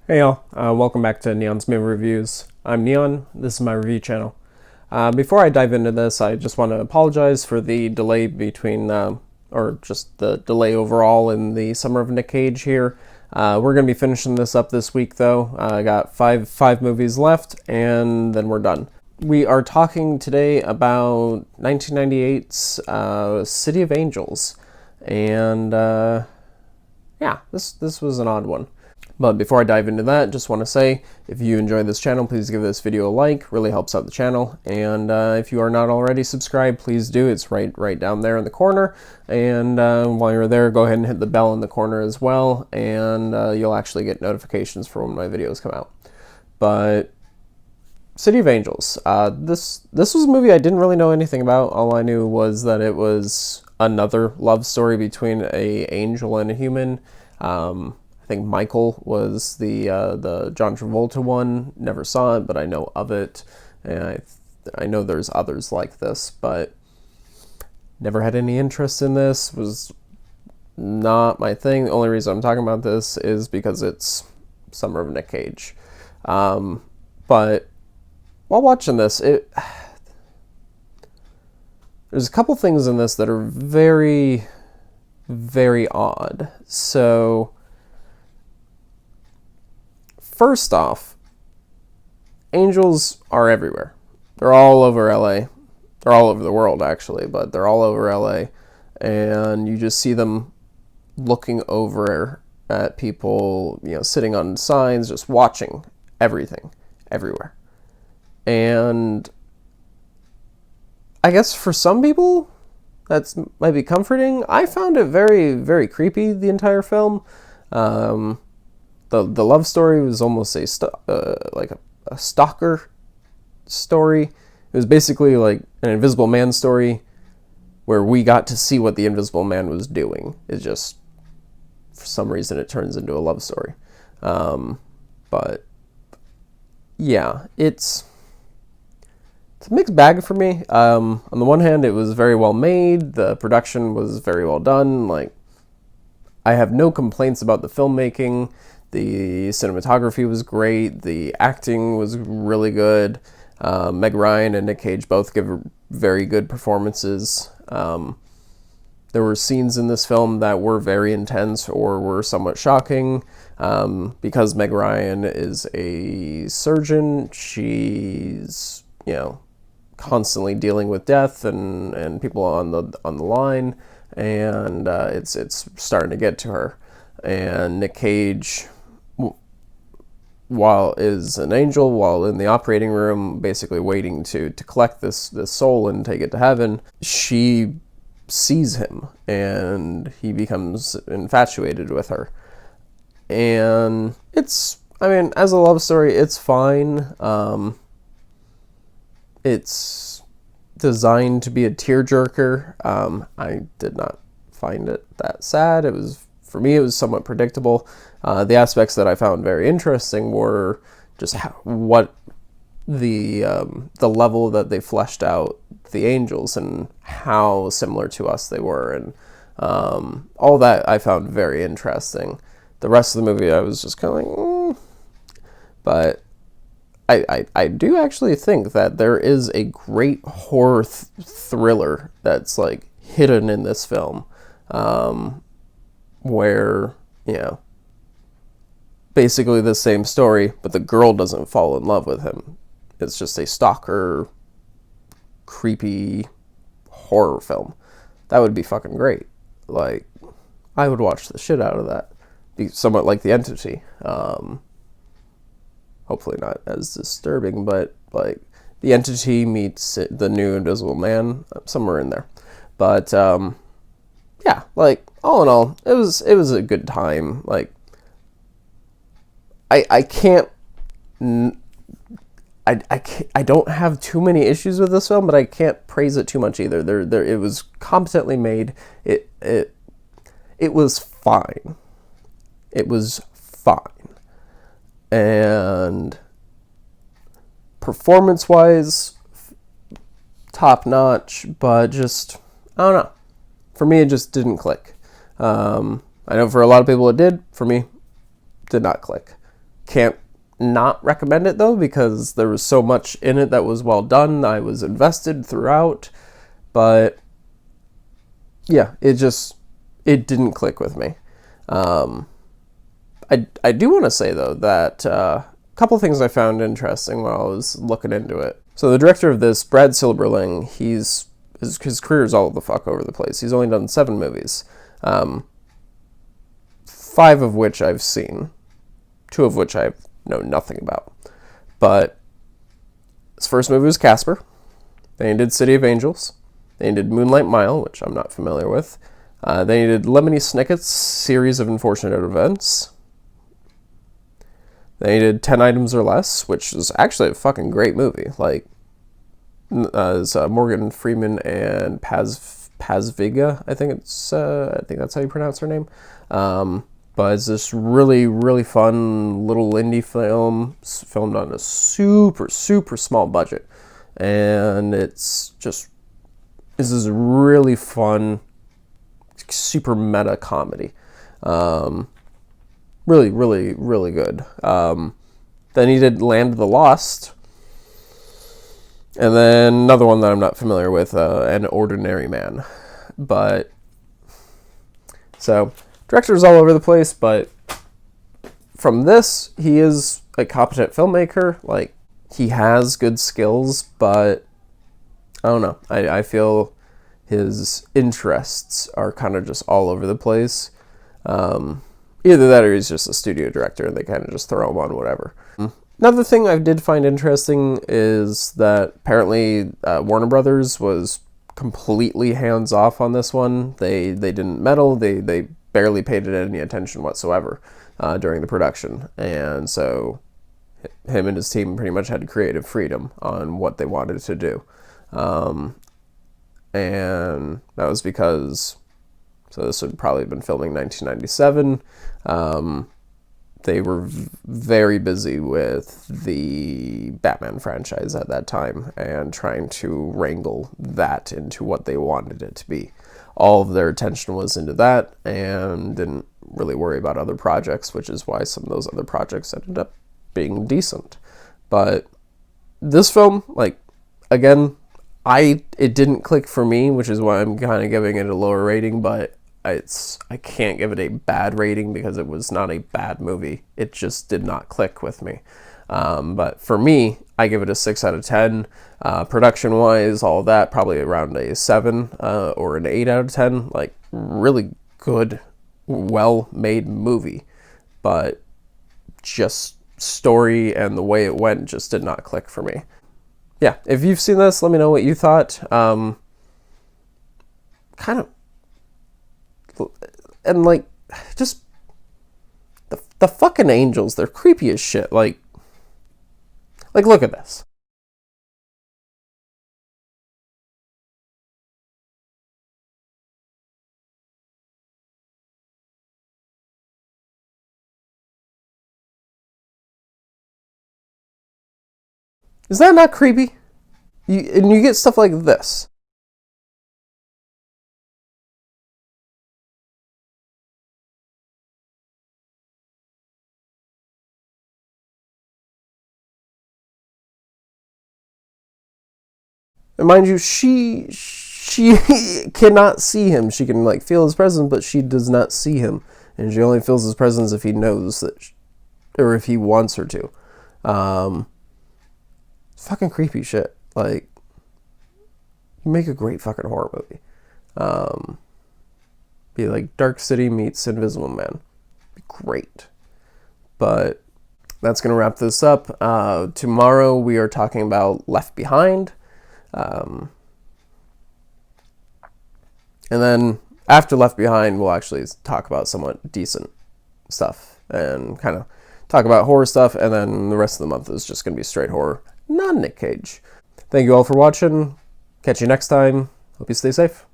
Hey y'all, welcome back to Neon's Movie Reviews. I'm Neon, this is my review channel. Before I dive into this, I just want to apologize for the delay between, or just the delay overall in the Summer of Nic Cage here. We're going to be finishing this up this week though. I got five movies left and then we're done. We are talking today about 1998's City of Angels. And yeah, this was an odd one. But before I dive into that, just want to say, if you enjoy this channel, please give this video a like. Really helps out the channel. And if you are not already subscribed, please do. It's right down there in the corner. And while you're there, go ahead and hit the bell in the corner as well. And you'll actually get notifications for when my videos come out. But City of Angels. This was a movie I didn't really know anything about. All I knew was that it was another love story between an angel and a human. I think Michael was the John Travolta one. Never saw it, but I know of it. And I know there's others like this, but never had any interest in this. Was not my thing. The only reason I'm talking about this is because it's Summer of Nic Cage. But while watching this, there's a couple things in this that are very, very odd. So first off, angels are everywhere. They're all over LA. They're all over the world, actually, but they're all over LA. And you just see them looking over at people, sitting on signs, just watching everything, everywhere. And I guess for some people, that might be comforting. I found it very, very creepy, the entire film. The love story was almost like a stalker story. It was basically like an Invisible Man story where we got to see what the Invisible Man was doing. It just, for some reason, it turns into a love story. But yeah, it's a mixed bag for me. On the one hand, it was very well made. The production was very well done. Like, I have no complaints about the filmmaking. The cinematography was great. The acting was really good. Meg Ryan and Nick Cage both give very good performances. There were scenes in this film that were very intense or were somewhat shocking. Because Meg Ryan is a surgeon, she's, constantly dealing with death and people on the line, and it's starting to get to her. And Nick Cage, while is an angel, while in the operating room, basically waiting to collect this soul and take it to heaven, she sees him and he becomes infatuated with her. And as a love story, it's fine. It's designed to be a tearjerker. I did not find it that sad. For me, it was somewhat predictable. The aspects that I found very interesting were just what the level that they fleshed out the angels and how similar to us they were, and all that I found very interesting. The rest of the movie, I was just kind of like, but I do actually think that there is a great horror thriller that's like hidden in this film, where, basically the same story, but the girl doesn't fall in love with him. It's just a stalker, creepy horror film. That would be fucking great. Like, I would watch the shit out of that. Be somewhat like The Entity. Hopefully not as disturbing, but like The Entity meets the new Invisible Man, somewhere in there. But yeah, like, all in all, it was a good time. Like, I can't, I don't have too many issues with this film, but I can't praise it too much either. It was competently made. It was fine. It was fine. And performance-wise, top notch, but just, I don't know. For me, it just didn't click. I know for a lot of people it did. For me, did not click. can't not recommend it though, because there was so much in it that was well done. I was invested throughout, but yeah, it didn't click with me. I do want to say though that a couple things I found interesting while I was looking into it. So the director of this, Brad Silberling, his career is all the fuck over the place. He's only done 7 movies, 5 of which I've seen, 2 of which I know nothing about. But his first movie was Casper. Then he did City of Angels. Then he did Moonlight Mile, which I'm not familiar with. Then he did Lemony Snicket's Series of Unfortunate Events. Then he did 10 Items or Less, which is actually a fucking great movie. Like, it's Morgan Freeman and Pazviga, I think that's how you pronounce her name. But it's this really, really fun little indie film, filmed on a super, super small budget. And this is really fun, super meta comedy. Really, really, really good. Then he did Land of the Lost. And then another one that I'm not familiar with, An Ordinary Man. But, so, director's all over the place, but from this, he is a competent filmmaker. Like, he has good skills, but I don't know. I feel his interests are kind of just all over the place. Either that or he's just a studio director and they kind of just throw him on whatever. Another thing I did find interesting is that apparently Warner Brothers was completely hands-off on this one. They didn't meddle. They barely paid it any attention whatsoever during the production. And so him and his team pretty much had creative freedom on what they wanted to do. And that was because... So this would probably have been filming 1997. They were very busy with the Batman franchise at that time and trying to wrangle that into what they wanted it to be. All of their attention was into that and didn't really worry about other projects, which is why some of those other projects ended up being decent. But this film, like, again, it didn't click for me, which is why I'm kind of giving it a lower rating, but I can't give it a bad rating because it was not a bad movie. It just did not click with me. But for me, I give it a 6 out of 10. Production-wise, all of that, probably around a 7 or an 8 out of 10. Like, really good, well-made movie. But just story and the way it went just did not click for me. Yeah, if you've seen this, let me know what you thought. Kind of... And, like, just... The fucking angels, they're creepy as shit. Like, look at this. Is that not creepy? And you get stuff like this. And mind you, she cannot see him. She can, like, feel his presence, but she does not see him. And she only feels his presence if he knows that, or if he wants her to. Fucking creepy shit. Like, you make a great fucking horror movie. Be like Dark City meets Invisible Man. Be great. But that's gonna wrap this up. Tomorrow we are talking about Left Behind. And then after Left Behind, we'll actually talk about somewhat decent stuff and kind of talk about horror stuff. And then the rest of the month is just going to be straight horror, non-Nick Cage. Thank you all for watching. Catch you next time. Hope you stay safe.